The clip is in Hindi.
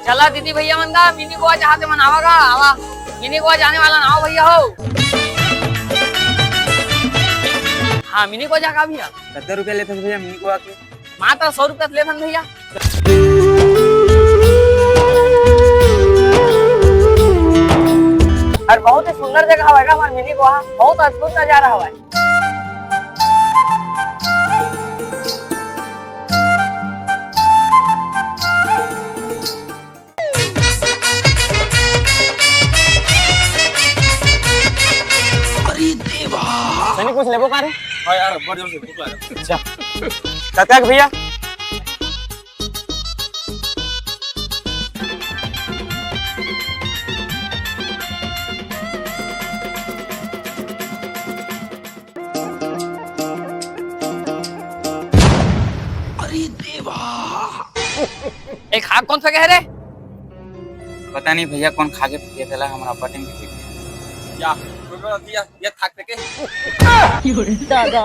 चला दीदी भैया मंदा मिनी गोवा चाहते मनावागा आवा मिनी गोवा जाने वाला ना हो भैया हो। हाँ मिनी गोवा का भैया 70 रुपया लेते भैया मिनी गोवा के। मात्र 100 रुपया लेते भैया। और बहुत ही सुंदर जगह हवा हमारे मिनी गोवा, बहुत अद्भुत नजारा हवा। सनी कुछ लेबो का रे? हां यार बड़ जोर से भूख लगा। अच्छा काका भैया अरे देवा एक खाक कौन सा कह रे? पता नहीं भैया कौन खा के पिए देला हमरा पटे में या दिया ये थाक के दादा